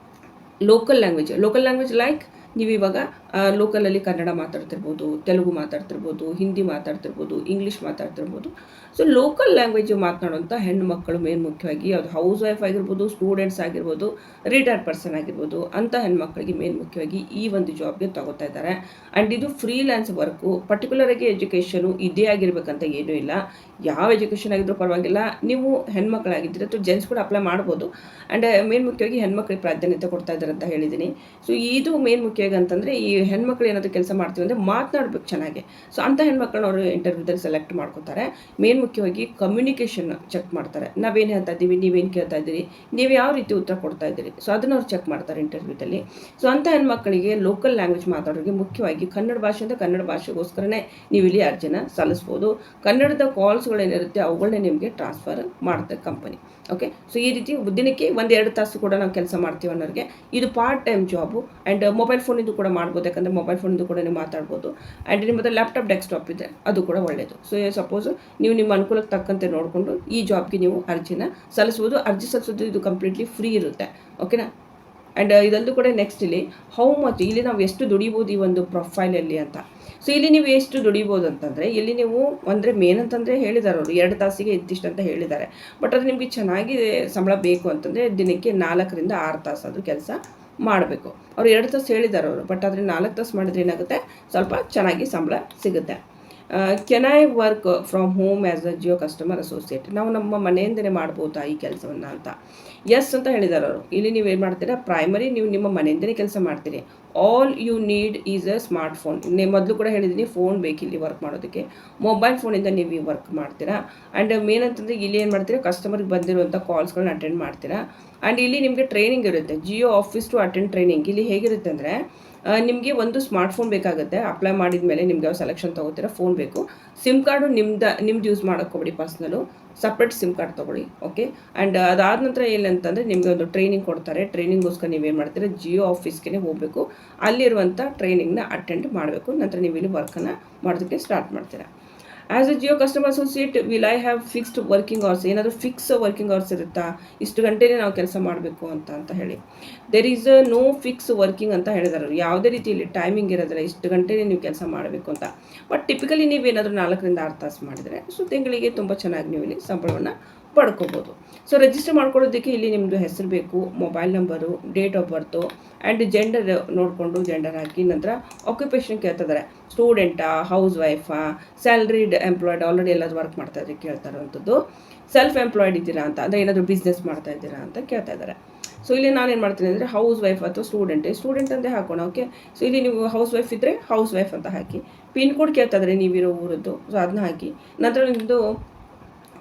ಲೋಕಲ್ ಲ್ಯಾಂಗ್ವೇಜ್ ಲೈಕ್ ನೀವು ಇವಾಗ ಲೋಕಲಲ್ಲಿ ಕನ್ನಡ ಮಾತಾಡ್ತಿರ್ಬೋದು, ತೆಲುಗು ಮಾತಾಡ್ತಿರ್ಬೋದು, ಹಿಂದಿ ಮಾತಾಡ್ತಿರ್ಬೋದು, ಇಂಗ್ಲೀಷ್ ಮಾತಾಡ್ತಿರ್ಬೋದು. ಸೊ ಲೋಕಲ್ ಲ್ಯಾಂಗ್ವೇಜ್ ಮಾತನಾಡುವಂಥ ಹೆಣ್ಣು ಮಕ್ಕಳು ಮೇನ್ ಮುಖ್ಯವಾಗಿ, ಅದು ಹೌಸ್ ವೈಫ್ ಆಗಿರ್ಬೋದು, ಸ್ಟೂಡೆಂಟ್ಸ್ ಆಗಿರ್ಬೋದು, ರಿಟೈರ್ಡ್ ಪರ್ಸನ್ ಆಗಿರ್ಬೋದು, ಅಂಥ ಹೆಣ್ಮಕ್ಳಿಗೆ ಮೇನ್ ಮುಖ್ಯವಾಗಿ ಈ ಒಂದು ಜಾಬ್ಗೆ ತಗೋತಾ ಇದ್ದಾರೆ. ಆ್ಯಂಡ್ ಇದು ಫ್ರೀಲ್ಯಾನ್ಸ್ ವರ್ಕು, ಪರ್ಟಿಕ್ಯುಲರಾಗಿ ಎಜುಕೇಷನು ಇದೇ ಆಗಿರ್ಬೇಕಂತ ಏನೂ ಇಲ್ಲ. ಯಾವ ಎಜುಕೇಷನ್ ಆಗಿದ್ರೂ ಪರವಾಗಿಲ್ಲ, ನೀವು ಹೆಣ್ಮಕ್ಳಾಗಿದ್ದರೆ ಅಥವಾ ಜೆಂಟ್ಸ್ ಕೂಡ ಅಪ್ಲೈ ಮಾಡ್ಬೋದು. ಆ್ಯಂಡ್ ಮೇನ್ ಮುಖ್ಯವಾಗಿ ಹೆಣ್ಮಕ್ಳಿಗೆ ಪ್ರಾಧಾನ್ಯತೆ ಕೊಡ್ತಾ ಇದ್ದಾರೆ ಅಂತ ಹೇಳಿದ್ದೀನಿ. ಸೊ ಇದು ಮೇನ್ ಮುಖ್ಯವಾಗಿ ಅಂತಂದರೆ ಈ ಹೆಣ್ಮಕ್ಳು ಏನಾದರೂ ಕೆಲಸ ಮಾಡ್ತೀವಿ ಅಂದರೆ ಮಾತನಾಡ್ಬೇಕು ಚೆನ್ನಾಗಿ. ಸೊ ಅಂಥ ಹೆಣ್ಮಕ್ಳನ್ನ ಅವರು ಇಂಟರ್ವ್ಯೂದಲ್ಲಿ ಸೆಲೆಕ್ಟ್ ಮಾಡ್ಕೋತಾರೆ. ಮೇನ್ ಮುಖ್ಯವಾಗಿ ಕಮ್ಯುನಿಕೇಷನ್ ಚೆಕ್ ಮಾಡ್ತಾರೆ. ನಾವೇನು ಹೇಳ್ತಾ ಇದ್ದೀವಿ, ನೀವೇನು ಕೇಳ್ತಾ ಇದ್ದೀರಿ, ನೀವು ಯಾವ ರೀತಿ ಉತ್ತರ ಕೊಡ್ತಾ ಇದ್ದೀರಿ, ಸೊ ಅದನ್ನು ಅವ್ರು ಚೆಕ್ ಮಾಡ್ತಾರೆ ಇಂಟರ್ವ್ಯೂದಲ್ಲಿ. ಸೊ ಅಂಥ ಹೆಣ್ಮಕ್ಳಿಗೆ ಲೋಕಲ್ ಲ್ಯಾಂಗ್ವೇಜ್ ಮಾತಾಡೋರಿಗೆ ಮುಖ್ಯವಾಗಿ ಕನ್ನಡ ಭಾಷೆಯಿಂದ ಕನ್ನಡ ಭಾಷೆಗೋಸ್ಕರನೇ ನೀವು ಇಲ್ಲಿ ಅರ್ಜಿನ ಸಲ್ಲಿಸ್ಬೋದು. ಕನ್ನಡದ ಕಾಲ್ಸ್ಗಳೇನಿರುತ್ತೆ ಅವುಗಳನ್ನೇ ನಿಮಗೆ ಟ್ರಾನ್ಸ್ಫರ್ ಮಾಡುತ್ತೆ ಕಂಪನಿ. ಓಕೆ. ಸೊ ಈ ರೀತಿ ದಿನಕ್ಕೆ 1-2 ತಾಸು ಕೂಡ ನಾವು ಕೆಲಸ ಮಾಡ್ತೀವಿ ಅನ್ನೋರಿಗೆ ಇದು part time job. And mobile ಫೋನಿಂದ ಕೂಡ ಮಾಡ್ಬೋದು, ಯಾಕಂದರೆ ಮೊಬೈಲ್ ಫೋನಿಂದ ಕೂಡ ನೀವು ಮಾತಾಡ್ಬೋದು. ಆ್ಯಂಡ್ ನಿಮ್ಮದು ಲ್ಯಾಪ್ಟಾಪ್ ಡೆಸ್ಕ್ಟಾಪ್ ಇದೆ, ಅದು ಕೂಡ ಒಳ್ಳೆಯದು. ಸೊ ಸಪೋಸ್ ನೀವು ನಿಮ್ಮ ಅನುಕೂಲಕ್ಕೆ ತಕ್ಕಂತೆ ನೋಡಿಕೊಂಡು ಈ ಜಾಬ್ಗೆ ನೀವು ಅರ್ಜಿನ ಸಲ್ಲಿಸ್ಬೋದು. ಅರ್ಜಿ ಸಲ್ಲಿಸೋದು ಇದು ಕಂಪ್ಲೀಟ್ಲಿ ಫ್ರೀ ಇರುತ್ತೆ. ಓಕೆನಾ. ಆ್ಯಂಡ್ ಇದಲ್ಲೂ ಕೂಡ ನೆಕ್ಸ್ಟ್ ಇಲ್ಲಿ ಹೌ ಮಚ್, ಇಲ್ಲಿ ನಾವು ಎಷ್ಟು ದುಡಿಬೋದು ಈ ಒಂದು ಪ್ರೊಫೈಲಲ್ಲಿ ಅಂತ. ಸೊ ಇಲ್ಲಿ ನೀವು ಎಷ್ಟು ದುಡಿಬೋದು ಅಂತಂದರೆ ಇಲ್ಲಿ ನೀವು ಅಂದರೆ ಮೇನ್ ಅಂತಂದರೆ ಹೇಳಿದ್ದಾರೆ ಅವರು 2 ತಾಸಿಗೆ ಇದ್ದಿಷ್ಟು ಅಂತ ಹೇಳಿದ್ದಾರೆ. ಬಟ್ ಅದು ನಿಮಗೆ ಚೆನ್ನಾಗಿ ಸಂಬಳ ಬೇಕು ಅಂತಂದರೆ ದಿನಕ್ಕೆ 4ರಿಂದ 6 ತಾಸಾದರೂ ಕೆಲಸ ಮಾಡಬೇಕು. ಅವ್ರು 2 ತಾಸು ಹೇಳಿದ್ದಾರೆ ಅವರು, ಬಟ್ ಆದರೆ 4 ತಾಸು ಮಾಡಿದ್ರೆ ಏನಾಗುತ್ತೆ, ಸ್ವಲ್ಪ ಚೆನ್ನಾಗಿ ಸಂಬಳ ಸಿಗುತ್ತೆ. Can I work from home as a Jio customer associate, ನಾವು ನಮ್ಮ ಮನೆಯಿಂದಲೇ ಮಾಡ್ಬೋದಾ ಈ ಕೆಲಸವನ್ನು ಅಂತ. ಎಸ್ ಅಂತ ಹೇಳಿದ್ದಾರೆ ಅವರು. ಇಲ್ಲಿ ನೀವು ಏನು ಮಾಡ್ತೀರಾ, ಪ್ರೈಮರಿ ನೀವು ನಿಮ್ಮ ಮನೆಯಿಂದಲೇ ಕೆಲಸ ಮಾಡ್ತೀರಿ. All you need is a smartphone, ಮೊದಲು ಕೂಡ ಹೇಳಿದ್ದೀನಿ ಫೋನ್ ಬೇಕು ಇಲ್ಲಿ ವರ್ಕ್ ಮಾಡೋದಕ್ಕೆ. ಮೊಬೈಲ್ ಫೋನಿಂದ ನೀವು ಈ ವರ್ಕ್ ಮಾಡ್ತೀರಾ. ಆ್ಯಂಡ್ ಮೇನ್ ಅಂತಂದರೆ ಇಲ್ಲಿ ಏನು ಮಾಡ್ತೀರಾ, ಕಸ್ಟಮರ್ಗೆ ಬಂದಿರುವಂಥ ಕಾಲ್ಸ್ಗಳನ್ನ ಅಟೆಂಡ್ ಮಾಡ್ತೀರಾ. ಆ್ಯಂಡ್ ಇಲ್ಲಿ ನಿಮಗೆ ಟ್ರೈನಿಂಗ್ ಇರುತ್ತೆ, Jio office to attend training. ಇಲ್ಲಿ ಹೇಗಿರುತ್ತೆ ಅಂದರೆ ನಿಮಗೆ ಒಂದು ಸ್ಮಾರ್ಟ್ ಫೋನ್ ಬೇಕಾಗುತ್ತೆ. ಅಪ್ಲೈ ಮಾಡಿದ ಮೇಲೆ ನಿಮ್ಗೆ ಯಾವ ಸೆಲೆಕ್ಷನ್ ತೊಗೋತೀರಾ ಫೋನ್ ಬೇಕು. ಸಿಮ್ ಕಾರ್ಡು ನಿಮ್ದು use ಮಾಡೋಕ್ಕೋಗ್ಬಿಡಿ, personal separate sim card ತೊಗೊಳ್ಳಿ. ಓಕೆ. ಆ್ಯಂಡ್ ಅದಾದ ನಂತರ ಏನಂತಂದರೆ ನಿಮಗೆ ಒಂದು ಟ್ರೈನಿಂಗ್ ಕೊಡ್ತಾರೆ. ಟ್ರೈನಿಂಗ್ಗೋಸ್ಕರ ನೀವೇನು ಮಾಡ್ತೀರಾ, ಜಿಯೋ ಆಫೀಸ್ಗೆ ಹೋಗಬೇಕು, ಅಲ್ಲಿರುವಂಥ ಟ್ರೈನಿಂಗ್ನ ಅಟೆಂಡ್ ಮಾಡಬೇಕು. ನಂತರ ನೀವು ಇಲ್ಲಿ ವರ್ಕನ್ನು ಮಾಡೋದಕ್ಕೆ ಸ್ಟಾರ್ಟ್ ಮಾಡ್ತೀರಾ. As a Jio customer associate will I have fixed working hours, ಏನಾದರೂ ಫಿಕ್ಸ್ ವರ್ಕಿಂಗ್ ಅವರ್ಸ್ ಇರುತ್ತಾ, ಇಷ್ಟು ಗಂಟೆನೇ ನಾವು ಕೆಲಸ ಮಾಡಬೇಕು ಅಂತ ಹೇಳಿ. There is no fix working ಅಂತ ಹೇಳಿದಾರೆ. ಯಾವುದೇ ರೀತಿಯಲ್ಲಿ ಟೈಮಿಂಗ್ ಇರೋದಿಲ್ಲ, ಇಷ್ಟು ಗಂಟೆನೇ ನೀವು ಕೆಲಸ ಮಾಡಬೇಕು ಅಂತ. ಬಟ್ ಟಿಪಿಕಲಿ ನೀವೇನಾದರೂ 4 ರಿಂದ 6 ತಾಸು ಮಾಡಿದರೆ ಸೊ ತಿಂಗಳಿಗೆ ತುಂಬ ಚೆನ್ನಾಗಿ ನೀವು ಇಲ್ಲಿ ಸಂಬಳವನ್ನು ಪಡ್ಕೋಬೋದು. ಸೊ ರಿಜಿಸ್ಟರ್ ಮಾಡ್ಕೊಳ್ಳೋದಕ್ಕೆ ಇಲ್ಲಿ ನಿಮ್ಮದು ಹೆಸರು ಬೇಕು, mobile number, date of birth and gender ನೋಡಿಕೊಂಡು ಜೆಂಡರ್ ಹಾಕಿ, ನಂತರ ಆಕ್ಯುಪೇಷನ್ ಕೇಳ್ತಿದ್ದಾರೆ, ಸ್ಟೂಡೆಂಟಾ, ಹೌಸ್ ವೈಫಾ, ಸ್ಯಾಲ್ರಿಡ್ ಎಂಪ್ಲಾಯ್ಡ್, ಆಲ್ರೆಡಿ ಎಲ್ಲಾದರೂ ವರ್ಕ್ ಮಾಡ್ತಾ ಇದ್ರೆ ಕೇಳ್ತಾ ಇರೋವಂಥದ್ದು, ಸೆಲ್ಫ್ ಎಂಪ್ಲಾಯ್ಡ್ ಇದ್ದೀರಾ ಅಂತ, ಅಂದರೆ ಏನಾದರೂ ಬಿಸ್ನೆಸ್ ಮಾಡ್ತಾ ಇದ್ದೀರಾ ಅಂತ ಕೇಳ್ತಾ ಇದ್ದಾರೆ. ಸೊ ಇಲ್ಲಿ ನಾನೇನು ಮಾಡ್ತೀನಿ ಅಂದರೆ ಹೌಸ್ ವೈಫ್ ಅಥವಾ ಸ್ಟೂಡೆಂಟ್ ಅಂತ ಹಾಕೋಣ. ಓಕೆ, ಸೊ ಇಲ್ಲಿ ನೀವು ಹೌಸ್ ವೈಫ್ ಇದ್ದರೆ ಹೌಸ್ ವೈಫ್ ಅಂತ ಹಾಕಿ, ಪಿನ್ ಕೋಡ್ ಕೇಳ್ತಾ ಇದ್ದಾರೆ ನೀವಿರೋ ಊರದ್ದು, ಸೊ ಅದನ್ನ ಹಾಕಿ, ನಂತರ ನಿಮ್ಮದು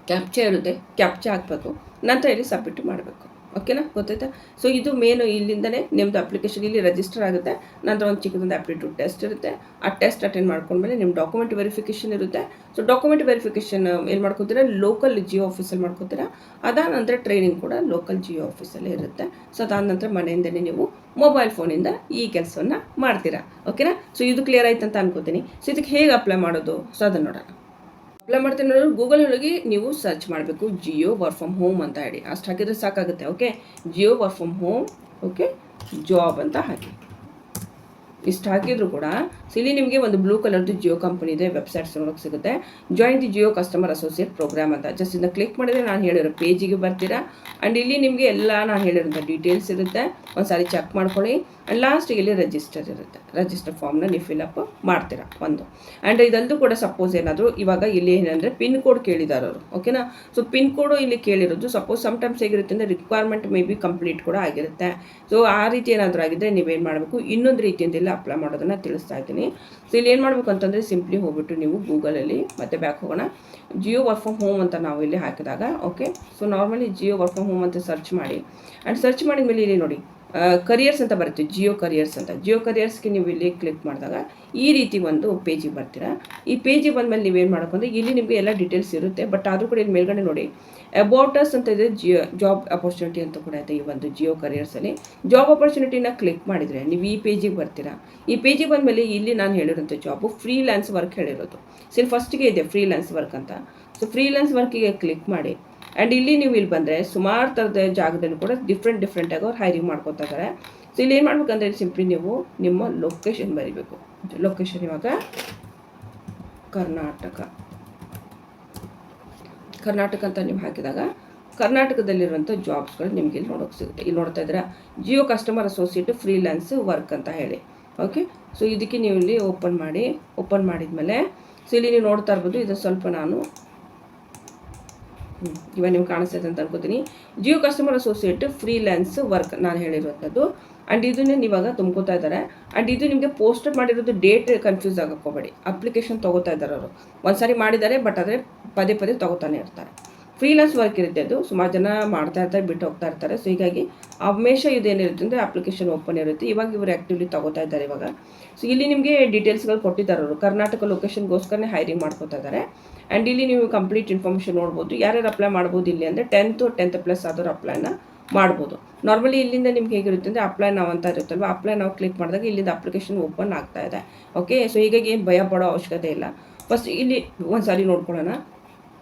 ಕ್ಯಾಪ್ಚಾ ಇರುತ್ತೆ, ಕ್ಯಾಪ್ಚಾ ಹಾಕಬೇಕು, ನಂತರ ಇಲ್ಲಿ ಸಬ್ಮಿಟ್ ಮಾಡಬೇಕು. ಓಕೆನಾ, ಗೊತ್ತಾಯ್ತಾ? ಸೊ ಇದು ಮೇನು ಇಲ್ಲಿಂದನೇ ನಿಮ್ಮದು ಅಪ್ಲಿಕೇಶನ್ ಇಲ್ಲಿ ರಿಜಿಸ್ಟರ್ ಆಗುತ್ತೆ. ನಂತರ ಒಂದು ಚಿಕ್ಕದೊಂದು ಆಪ್ಟಿಟ್ಯೂಡ್ ಟೆಸ್ಟ್ ಇರುತ್ತೆ. ಆ ಟೆಸ್ಟ್ ಅಟೆಂಡ್ ಮಾಡ್ಕೊಂಡ್ಮೇಲೆ ನಿಮ್ಮ ಡಾಕ್ಯುಮೆಂಟ್ ವೆರಿಫಿಕೇಷನ್ ಇರುತ್ತೆ. ಸೊ ಡಾಕ್ಯುಮೆಂಟ್ ವೆರಿಫಿಕೇಷನ್ ಏನು ಮಾಡ್ಕೋತೀರಾ, ಲೋಕಲ್ ಜಿಯೋ ಆಫೀಸಲ್ಲಿ ಮಾಡ್ಕೋತೀರಾ. ಅದಾದ ನಂತರ ಟ್ರೈನಿಂಗ್ ಕೂಡ ಲೋಕಲ್ ಜಿಯೋ ಆಫೀಸಲ್ಲೇ ಇರುತ್ತೆ. ಸೊ ಅದಾದ ನಂತರ ಮನೆಯಿಂದಲೇ ನೀವು ಮೊಬೈಲ್ ಫೋನಿಂದ ಈ ಕೆಲಸವನ್ನು ಮಾಡ್ತೀರಾ. ಓಕೆನಾ, ಸೊ ಇದು ಕ್ಲಿಯರ್ ಆಯ್ತು ಅಂತ ಅನ್ಕೋತೀನಿ. ಸೊ ಇದಕ್ಕೆ ಹೇಗೆ ಅಪ್ಲೈ ಮಾಡೋದು, ಸೊ ಅದನ್ನು ನೋಡೋಣ. ಅಪ್ಲೈ ಮಾಡ್ತೀನಿ ನೋಡೋರು, ಗೂಗಲ್ ಒಳಗೆ ನೀವು ಸರ್ಚ್ ಮಾಡಬೇಕು ಜಿಯೋ ವರ್ಕ್ ಫ್ರಮ್ ಹೋಮ್ ಅಂತ ಹೇಳಿ, ಅಷ್ಟು ಹಾಕಿದ್ರೆ ಸಾಕಾಗುತ್ತೆ. Okay, Jio work from home, okay, job ಅಂತ ಹಾಕಿ. ಇಷ್ಟು ಹಾಕಿದ್ರು ಕೂಡ ಇಲ್ಲಿ ನಿಮಗೆ ಒಂದು ಬ್ಲೂ ಕಲರ್ದು ಜಿಯೋ ಕಂಪನಿ ಇದೆ, ವೆಬ್ಸೈಟ್ಸ್ ನೋಡೋಕೆ ಸಿಗುತ್ತೆ. Join the Jio customer associate program ಅಂತ. ಜಸ್ಟ್ ಇದನ್ನ ಕ್ಲಿಕ್ ಮಾಡಿದರೆ ನಾನು ಹೇಳಿರೋ ಪೇಜಿಗೆ ಬರ್ತೀರಾ. ಆ್ಯಂಡ್ ಇಲ್ಲಿ ನಿಮಗೆ ಎಲ್ಲ ನಾನು ಹೇಳಿರೋಂಥ ಡೀಟೇಲ್ಸ್ ಇರುತ್ತೆ, ಒಂದು ಸಾರಿ ಚೆಕ್ ಮಾಡ್ಕೊಳ್ಳಿ. ಆ್ಯಂಡ್ ಲಾಸ್ಟಿಗೆ ಇಲ್ಲಿ ರಿಜಿಸ್ಟರ್ ಇರುತ್ತೆ, ರಿಜಿಸ್ಟರ್ ಫಾರ್ಮ್ನ ನೀವು ಫಿಲಪ್ ಮಾಡ್ತೀರಾ ಒಂದು. ಆ್ಯಂಡ್ ಇದಲ್ಲದು ಕೂಡ ಸಪೋಸ್ ಏನಾದರೂ ಇವಾಗ ಇಲ್ಲಿ ಏನಂದರೆ ಪಿನ್ ಕೋಡ್ ಕೇಳಿದಾರೆ ಅವರು. ಓಕೆನಾ, ಸೊ ಪಿನ್ ಕೋಡು ಇಲ್ಲಿ ಕೇಳಿರೋದು ಸಪೋಸ್ ಸಮ್ಟೈಮ್ಸ್ ಹೇಗಿರುತ್ತೆ ಅಂದರೆ ರಿಕ್ವೈರ್ಮೆಂಟ್ ಮೇ ಬಿ ಕಂಪ್ಲೀಟ್ ಕೂಡ ಆಗಿರುತ್ತೆ. ಸೊ ಆ ರೀತಿ ಏನಾದರೂ ಆಗಿದ್ದರೆ ನೀವೇನು ಮಾಡಬೇಕು, ಇನ್ನೊಂದು ರೀತಿಯಿಂದ ಅಪ್ಲೈ ಮಾಡೋದನ್ನು ತಿಳಿಸ್ತಾ ಇದ್ದೀನಿ. ಸೊ ಇಲ್ಲಿ ಏನು ಮಾಡಬೇಕು ಅಂತಂದರೆ ಸಿಂಪ್ಲಿ ಹೋಗ್ಬಿಟ್ಟು ನೀವು ಗೂಗಲಲ್ಲಿ ಮತ್ತೆ ಬ್ಯಾಕ್ ಹೋಗೋಣ, ಜಿಯೋ ವರ್ಕ್ ಫ್ರಮ್ ಹೋಮ್ ಅಂತ ನಾವು ಇಲ್ಲಿ ಹಾಕಿದಾಗ, okay, so normally Jio work from home ಅಂತ ಸರ್ಚ್ ಮಾಡಿ. ಆ್ಯಂಡ್ ಸರ್ಚ್ ಮಾಡಿದ ಮೇಲೆ ಇಲ್ಲಿ ನೋಡಿ ಕರಿಯರ್ಸ್ ಅಂತ ಬರುತ್ತೆ, ಜಿಯೋ ಕರಿಯರ್ಸ್ ಅಂತ. ಜಿಯೋ ಕರಿಯರ್ಸ್ಗೆ ನೀವು ಇಲ್ಲಿ ಕ್ಲಿಕ್ ಮಾಡಿದಾಗ ಈ ರೀತಿ ಒಂದು ಪೇಜಿಗೆ ಬರ್ತೀರಾ. ಈ ಪೇಜಿಗೆ ಬಂದಮೇಲೆ ನೀವೇನು ಮಾಡಬೇಕಂದ್ರೆ ಇಲ್ಲಿ ನಿಮಗೆ ಎಲ್ಲ ಡೀಟೇಲ್ಸ್ ಇರುತ್ತೆ. ಬಟ್ ಆದರೂ ಕೂಡ ಇಲ್ಲಿ ಮೇಲ್ಗಡೆ ನೋಡಿ ಅಬೌಟಸ್ ಅಂತ ಇದೆ, ಜಾಬ್ ಅಪರ್ಚುನಿಟಿ ಅಂತ ಕೂಡ ಇದೆ ಈ ಒಂದು ಜಿಯೋ ಕರಿಯರ್ಸಲ್ಲಿ. ಜಾಬ್ ಅಪರ್ಚುನಿಟಿನ ಕ್ಲಿಕ್ ಮಾಡಿದರೆ ನೀವು ಈ ಪೇಜಿಗೆ ಬರ್ತೀರಾ. ಈ ಪೇಜಿಗೆ ಬಂದಮೇಲೆ ಇಲ್ಲಿ ನಾನು ಹೇಳಿರೋಂಥ ಜಾಬು ಫ್ರೀಲ್ಯಾನ್ಸ್ ವರ್ಕ್ ಹೇಳಿರೋದು. ಸೊ ಇಲ್ಲಿ ಫಸ್ಟಿಗೆ ಇದೆ ಫ್ರೀಲ್ಯಾನ್ಸ್ ವರ್ಕ್ ಅಂತ. ಸೊ ಫ್ರೀಲ್ಯಾನ್ಸ್ ವರ್ಕಿಗೆ ಕ್ಲಿಕ್ ಮಾಡಿ. ಆ್ಯಂಡ್ ಇಲ್ಲಿ ನೀವು ಇಲ್ಲಿ ಬಂದರೆ ಸುಮಾರು ಥರದ ಜಾಗದಲ್ಲಿ ಕೂಡ ಡಿಫ್ರೆಂಟಾಗಿ ಅವ್ರು ಹೈರಿಂಗ್ ಮಾಡ್ಕೊತಾ ಇದ್ದಾರೆ. ಸೊ ಇಲ್ಲಿ ಏನು ಮಾಡ್ಬೇಕಂದ್ರೆ ಸಿಂಪ್ಲಿ ನೀವು ನಿಮ್ಮ ಲೊಕೇಶನ್ ಬರೀಬೇಕು. ಲೊಕೇಶನ್ ಇವಾಗ ಕರ್ನಾಟಕ ಅಂತ ನೀವು ಹಾಕಿದಾಗ ಕರ್ನಾಟಕದಲ್ಲಿರುವಂಥ ಜಾಬ್ಸ್ಗಳು ನಿಮಗೆ ಇಲ್ಲಿ ನೋಡೋಕೆ ಸಿಗುತ್ತೆ. ಇಲ್ಲಿ ನೋಡ್ತಾ ಇದ್ದೀರಾ Jio customer associate freelance work ಅಂತ ಹೇಳಿ. ಓಕೆ, ಸೊ ಇದಕ್ಕೆ ನೀವು ಇಲ್ಲಿ ಓಪನ್ ಮಾಡಿದ್ಮೇಲೆ ಸೊ ಇಲ್ಲಿ ನೀವು ನೋಡ್ತಾ ಇರ್ಬೋದು. ಇದು ಸ್ವಲ್ಪ ನಾನು ಇವಾಗ ನಿಮ್ಗೆ ಕಾಣಿಸ್ತೈತೆ ಅಂತ ಅನ್ಕೋತೀನಿ. Jio customer associate freelance work ನಾನು ಹೇಳಿರುವಂಥದ್ದು. ಆ್ಯಂಡ್ ಇದನ್ನೇ ಇವಾಗ ತುಂಬ್ಕೋತಾ ಇದ್ದಾರೆ. ಆ್ಯಂಡ್ ಇದು ನಿಮಗೆ ಪೋಸ್ಟರ್ ಮಾಡಿರೋದು ಡೇಟ್ ಕನ್ಫ್ಯೂಸ್ ಆಗೋಕೋಬೇಡಿ. ಅಪ್ಲಿಕೇಶನ್ ತೊಗೋತಾ ಇದ್ದಾರೆ ಅವರು, ಒಂದು ಸಾರಿ ಮಾಡಿದ್ದಾರೆ, ಬಟ್ ಆದರೆ ಪದೇ ತೊಗೋತಾನೆ ಇರ್ತಾರೆ. ಫ್ರೀಲ್ಯಾನ್ಸ್ ವರ್ಕ್ ಇರುತ್ತೆ, ಅದು ಸುಮಾರು ಜನ ಮಾಡ್ತಾ ಇರ್ತಾರೆ, ಬಿಟ್ಟು ಹೋಗ್ತಾ ಇರ್ತಾರೆ. ಸೊ ಹೀಗಾಗಿ ಹಮೇಶ ಇದೇನಿರುತ್ತೆ ಅಂದರೆ ಅಪ್ಲಿಕೇಶನ್ ಓಪನ್ ಇರುತ್ತೆ. ಇವಾಗ ಇವರು ಆ್ಯಕ್ಟಿವ್ಲಿ ತೊಗೋತಾ ಇದ್ದಾರೆ ಇವಾಗ. ಸೊ ಇಲ್ಲಿ ನಿಮಗೆ ಡೀಟೇಲ್ಸ್ಗಳು ಕೊಟ್ಟಿದ್ದಾರೆ ಅವರು, ಕರ್ನಾಟಕ ಲೊಕೇಶನ್ಗೋಸ್ಕರನೇ ಹೈರಿಂಗ್ ಮಾಡ್ಕೋತಾ ಇದ್ದಾರೆ. ಆ್ಯಂಡ್ ಇಲ್ಲಿ ನೀವು ಕಂಪ್ಲೀಟ್ ಇನ್ಫಾರ್ಮೇಷನ್ ನೋಡ್ಬೋದು. ಯಾರ್ಯಾರು ಅಪ್ಲೈ ಮಾಡ್ಬೋದು ಇಲ್ಲಿ ಅಂದರೆ 10th+ ಆದವರು ಅಪ್ಲೈನ ಮಾಡ್ಬೋದು. ನಾರ್ಮಲಿ ಇಲ್ಲಿಂದ ನಿಮ್ಗೆ ಹೇಗಿರುತ್ತೆ ಅಂದರೆ ಅಪ್ಲೈ ನಾವು ಅಂತ ಇರುತ್ತಲ್ವ, ಅಪ್ಲೈ ನಾವು ಕ್ಲಿಕ್ ಮಾಡಿದಾಗ ಇಲ್ಲಿಂದ ಅಪ್ಲಿಕೇಶನ್ ಓಪನ್ ಆಗ್ತಾ ಇದೆ. ಓಕೆ, ಸೊ ಹೀಗಾಗಿ ಏನು ಭಯ ಪಡೋ ಅವಶ್ಯಕತೆ ಇಲ್ಲ. ಫಸ್ಟ್ ಇಲ್ಲಿ ಒಂದು ಸಾರಿ ನೋಡ್ಕೊಳ್ಳೋಣ.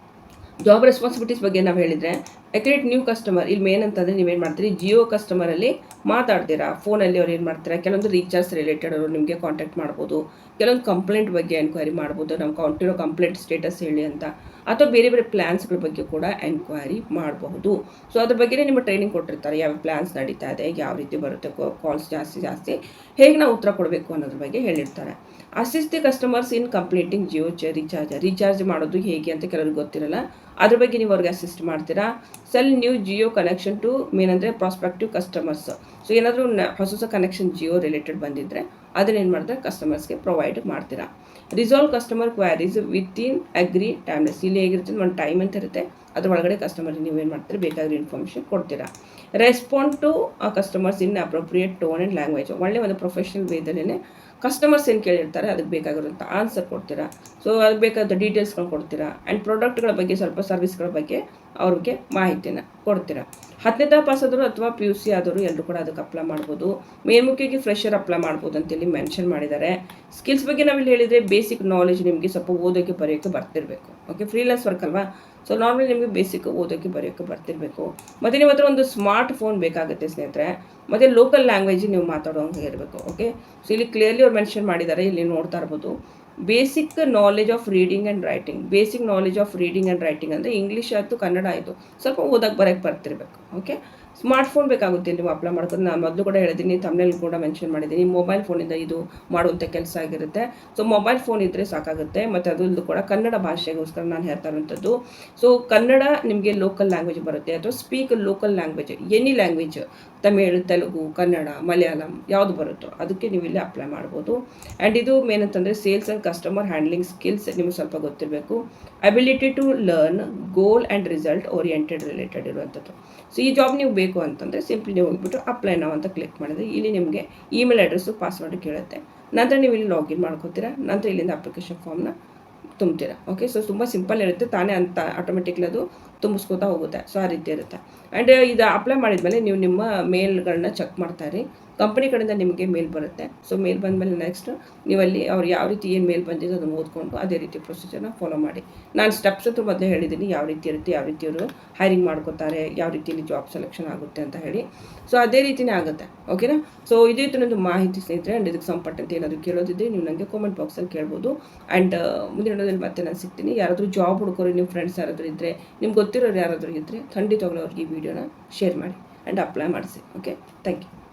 ಜಾಬ್ ರೆಸ್ಪಾನ್ಸಿಬಿಲಿಟೀಸ್ ಬಗ್ಗೆ ನಾವು ಹೇಳಿದರೆ ಅಕ್ರಿಯೇಟ್ ನ್ಯೂ ಕಸ್ಟಮರ್. ಇಲ್ಲಿ ಮೇನ್ ಅಂತಂದರೆ ನೀವೇನು ಮಾಡ್ತೀರಿ, ಜಿಯೋ ಕಸ್ಟಮರಲ್ಲಿ ಮಾತಾಡ್ತೀರಾ. ಫೋನಲ್ಲಿ ಅವ್ರು ಏನು ಮಾಡ್ತೀರಾ, ಕೆಲವೊಂದು ರೀಚಾರ್ಜ್ ರಿಲೇಟೆಡ್ ಅವರು ನಿಮಗೆ ಕಾಂಟ್ಯಾಕ್ಟ್ ಮಾಡ್ಬೋದು, ಕೆಲವೊಂದು ಕಂಪ್ಲೇಂಟ್ ಬಗ್ಗೆ ಎನ್ಕ್ವೈರಿ ಮಾಡ್ಬೋದು, ನಮ್ಮ ಕೊಟ್ಟಿರೋ ಕಂಪ್ಲೇಂಟ್ ಸ್ಟೇಟಸ್ ಹೇಳಿ ಅಂತ, ಅಥವಾ ಬೇರೆ ಪ್ಲ್ಯಾನ್ಸ್ಗಳ ಬಗ್ಗೆ ಕೂಡ ಎನ್ಕ್ವೈರಿ ಮಾಡಬಹುದು. ಸೊ ಅದ್ರ ಬಗ್ಗೆ ನಿಮ್ಮ ಟ್ರೈನಿಂಗ್ ಕೊಟ್ಟಿರ್ತಾರೆ, ಯಾವ ಪ್ಲ್ಯಾನ್ಸ್ ನಡೀತಾ ಇದೆ, ಯಾವ ರೀತಿ ಬರುತ್ತೆ ಕಾಲ್ಸ್ ಜಾಸ್ತಿ ಹೇಗೆ ನಾವು ಉತ್ತರ ಕೊಡಬೇಕು ಅನ್ನೋದ್ರ ಬಗ್ಗೆ ಹೇಳಿರ್ತಾರೆ. Assist the customers in completing Jio recharge ಮಾಡೋದು ಹೇಗೆ ಅಂತ ಕೆಲವ್ರಿಗೆ ಗೊತ್ತಿರಲ್ಲ, ಅದ್ರ ಬಗ್ಗೆ ನೀವು ಅವ್ರಿಗೆ ಅಸಿಸ್ಟ್ ಮಾಡ್ತೀರಾ. Sell new Jio connection to main ಅಂದರೆ ಪ್ರಾಸ್ಪೆಕ್ಟಿವ್ ಕಸ್ಟಮರ್ಸ್. ಸೊ ಏನಾದರೂ ಹೊಸ ಕನೆಕ್ಷನ್ ಜಿಯೋ ರಿಲೇಟೆಡ್ ಬಂದಿದ್ದರೆ ಅದನ್ನೇನು ಮಾಡಿದ್ರೆ ಕಸ್ಟಮರ್ಸ್ಗೆ ಪ್ರೊವೈಡ್ ಮಾಡ್ತೀರಾ. Resolve customer queries within agreed timelines. ಇಲ್ಲಿ ಹೇಗಿರುತ್ತೆ ಒಂದು ಟೈಮ್ ಅಂತ ಇರುತ್ತೆ, ಅದ್ರ ಒಳಗಡೆ ಕಸ್ಟಮರ್ಗೆ ನೀವೇನು ಮಾಡ್ತೀರಿ ಬೇಕಾಗಿರೋ ಇನ್ಫಾರ್ಮೇಷನ್ ಕೊಡ್ತೀರಾ. Respond to customers in appropriate tone and language. ಒಳ್ಳೆ ಒಂದು ಪ್ರೊಫೆಷನಲ್ ವೇದಲ್ಲೇ ಕಸ್ಟಮರ್ಸ್ ಏನು ಕೇಳಿರ್ತಾರೆ ಅದಕ್ಕೆ ಬೇಕಾಗಿರುವಂಥ ಆನ್ಸರ್ ಕೊಡ್ತೀರಾ. ಸೊ ಅದಕ್ಕೆ ಬೇಕಾದ ಡೀಟೇಲ್ಸ್ಗಳು ಕೊಡ್ತೀರಾ. ಆ್ಯಂಡ್ ಪ್ರಾಡಕ್ಟ್ಗಳ ಬಗ್ಗೆ ಸ್ವಲ್ಪ ಸರ್ವಿಸ್ಗಳ ಬಗ್ಗೆ ಅವ್ರಿಗೆ ಮಾಹಿತಿನ ಕೊಡ್ತೀರಾ. 10ನೇ ಪಾಸ್ ಆದರೂ ಅಥವಾ PUC ಆದವರು ಎಲ್ಲರೂ ಕೂಡ ಅದಕ್ಕೆ ಅಪ್ಲೈ ಮಾಡ್ಬೋದು. ಮೇಲ್ಮುಖ್ಯವಾಗಿ ಫ್ರೆಶರ್ ಅಪ್ಲೈ ಮಾಡ್ಬೋದು ಅಂತೇಳಿ ಮೆನ್ಷನ್ ಮಾಡಿದ್ದಾರೆ. ಸ್ಕಿಲ್ಸ್ ಬಗ್ಗೆ ನಾವಿಲ್ಲಿ ಹೇಳಿದರೆ ಬೇಸಿಕ್ ನಾಲೆಜ್ ನಿಮಗೆ ಸ್ವಲ್ಪ ಓದೋಕ್ಕೆ ಬರೆಯೋಕ್ಕೆ ಬರ್ತಿರಬೇಕು. ಓಕೆ, ಫ್ರೀಲಾನ್ಸ್ ವರ್ಕ್ ಅಲ್ವಾ, ಸೊ ನಾರ್ಮಲಿ ನಿಮಗೆ ಬೇಸಿಕ್ ಓದೋಕ್ಕೆ ಬರೆಯೋಕ್ಕೆ ಬರ್ತಿರಬೇಕು. ಮತ್ತು ನಿಮ್ಮ ಹತ್ರ ಒಂದು ಸ್ಮಾರ್ಟ್ ಫೋನ್ ಬೇಕಾಗುತ್ತೆ ಸ್ನೇಹಿತರೆ. ಮತ್ತು ಲೋಕಲ್ ಲ್ಯಾಂಗ್ವೇಜ್ ನೀವು ಮಾತಾಡೋಂಗೆ ಇರಬೇಕು. ಓಕೆ, ಸೊ ಇಲ್ಲಿ ಕ್ಲಿಯರ್ಲಿ ಅವ್ರು ಮೆನ್ಷನ್ ಮಾಡಿದ್ದಾರೆ, ಇಲ್ಲಿ ನೋಡ್ತಾ ಇರ್ಬೋದು. Basic knowledge of reading and writing. Basic knowledge of reading and writing ಅಂದರೆ ಇಂಗ್ಲೀಷ್ ಆಯಿತು, ಕನ್ನಡ ಆಯಿತು, ಸ್ವಲ್ಪ ಓದಕ್ಕೆ ಬರೋಕ್ಕೆ ಬರ್ತಿರ್ಬೇಕು. ಓಕೆ, ಸ್ಮಾರ್ಟ್ ಫೋನ್ ಬೇಕಾಗುತ್ತೆ ನೀವು ಅಪ್ಲೈ ಮಾಡ್ಕೊಂಡು. ನಾನು ಮೊದಲು ಕೂಡ ಹೇಳಿದ್ದೀನಿ, ತಮ್ಮನೇಲಿ ಕೂಡ ಮೆನ್ಷನ್ ಮಾಡಿದ್ದೀನಿ, ಮೊಬೈಲ್ ಫೋನಿಂದ ಇದು ಮಾಡುವಂಥ ಕೆಲಸ ಆಗಿರುತ್ತೆ. ಸೊ ಮೊಬೈಲ್ ಫೋನ್ ಇದ್ದರೆ ಸಾಕಾಗುತ್ತೆ. ಮತ್ತು ಅದರಲ್ಲೂ ಕೂಡ ಕನ್ನಡ ಭಾಷೆಗೋಸ್ಕರ ನಾನು ಹೇಳ್ತಾ ಇರುವಂಥದ್ದು. ಸೊ ಕನ್ನಡ ನಿಮಗೆ ಲೋಕಲ್ ಲ್ಯಾಂಗ್ವೇಜ್ ಬರುತ್ತೆ, ಅಥವಾ speak local language, any language, Tamil, Telugu, Kannada, Malayalam ಯಾವುದು ಬರುತ್ತೋ ಅದಕ್ಕೆ ನೀವು ಇಲ್ಲಿ ಅಪ್ಲೈ ಮಾಡ್ಬೋದು. ಆ್ಯಂಡ್ ಇದು ಮೇನ್ ಅಂತಂದರೆ sales and customer handling skills ನಿಮಗೆ ಸ್ವಲ್ಪ ಗೊತ್ತಿರಬೇಕು. Ability to learn, goal and result oriented related ಇರುವಂಥದ್ದು. ಸೊ ಈ ಜಾಬ್ ನೀವು ಬೇಕು ಅಂತಂದರೆ ಸಿಂಪ್ಲಿ ನೀವು ಹೋಗ್ಬಿಟ್ಟು ಅಪ್ಲೈ ನಾವು ಅಂತ ಕ್ಲಿಕ್ ಮಾಡಿದ್ರೆ ಇಲ್ಲಿ ನಿಮಗೆ ಇಮೇಲ್ ಅಡ್ರೆಸ್ಸು ಪಾಸ್ವರ್ಡ್ ಕೇಳುತ್ತೆ. ನಂತರ ನೀವು ಇಲ್ಲಿ ಲಾಗಿನ್ ಮಾಡ್ಕೋತೀರಾ. ನಂತರ ಇಲ್ಲಿಂದ ಅಪ್ಲಿಕೇಶನ್ ಫಾರ್ಮ್ನ ತುಂಬ್ತೀರಾ. ಓಕೆ, ಸೊ ತುಂಬ ಸಿಂಪಲ್ ಇರುತ್ತೆ, ತಾನೇ ಅಂತ ಆಟೋಮೆಟಿಕ್ಲಿ ಅದು ತುಂಬಿಸ್ಕೋತಾ ಹೋಗುತ್ತೆ. ಸೊ ಆ ರೀತಿ ಇರುತ್ತೆ. ಆ್ಯಂಡ್ ಇದು ಅಪ್ಲೈ ಮಾಡಿದ್ಮೇಲೆ ನೀವು ನಿಮ್ಮ ಮೇಲ್ಗಳನ್ನ ಚೆಕ್ ಮಾಡ್ತಾಯಿರಿ. ಕಂಪನಿ ಕಡೆಯಿಂದ ನಿಮಗೆ ಮೇಲ್ ಬರುತ್ತೆ. ಸೊ ಮೇಲ್ ಬಂದಮೇಲೆ ನೆಕ್ಸ್ಟ್ ನೀವಲ್ಲಿ ಅವ್ರು ಯಾವ ರೀತಿ ಏನು ಮೇಲ್ ಬಂದಿದೆ ಅದನ್ನು ಓದ್ಕೊಂಡು ಅದೇ ರೀತಿ ಪ್ರೊಸೀಜರ್ನ ಫಾಲೋ ಮಾಡಿ. ನಾನು ಸ್ಟೆಪ್ಸ್ ಅಂತೂ ಮೊದಲೇ ಹೇಳಿದ್ದೀನಿ, ಯಾವ ರೀತಿ ಇರುತ್ತೆ, ಯಾವ ರೀತಿ ಅವರು ಹೈರಿಂಗ್ ಮಾಡ್ಕೋತಾರೆ, ಯಾವ ರೀತಿಯಲ್ಲಿ ಜಾಬ್ ಸೆಲೆಕ್ಷನ್ ಆಗುತ್ತೆ ಅಂತ ಹೇಳಿ. ಸೊ ಅದೇ ರೀತಿಯೇ ಆಗುತ್ತೆ. ಓಕೆನಾ, ಸೊ ಇದೇ ಥರದ್ದು ಮಾಹಿತಿ ಸ್ನೇಹಿತರೆ. ಆ್ಯಂಡ್ ಇದಕ್ಕೆ ಸಂಪಟ್ಟಂತೆ ಏನಾದರೂ ಕೇಳೋದಿದ್ದರೆ ನೀವು ನನಗೆ ಕಾಮೆಂಟ್ ಬಾಕ್ಸಲ್ಲಿ ಕೇಳ್ಬೋದು. ಆ್ಯಂಡ್ ಮುಂದಿನ ವಿಡಿಯೋದಲ್ಲಿ ಮತ್ತೆ ನಾನು ಸಿಗ್ತೀನಿ. ಯಾರಾದರೂ ಜಾಬ್ ಹುಡುಕೋರು ನಿಮ್ಮ ಫ್ರೆಂಡ್ಸ್ ಯಾರಾದರೂ ಇದ್ದರೆ, ನಿಮ್ಗೆ ಗೊತ್ತಿರೋರು ಯಾರಾದರೂ ಇದ್ದರೆ ಖಂಡಿತವಾಗ್ಲೂ ಅವ್ರಿಗೆ ಈ ವಿಡಿಯೋನ ಶೇರ್ ಮಾಡಿ ಆ್ಯಂಡ್ ಅಪ್ಲೈ ಮಾಡಿಸಿ. Okay, thank you.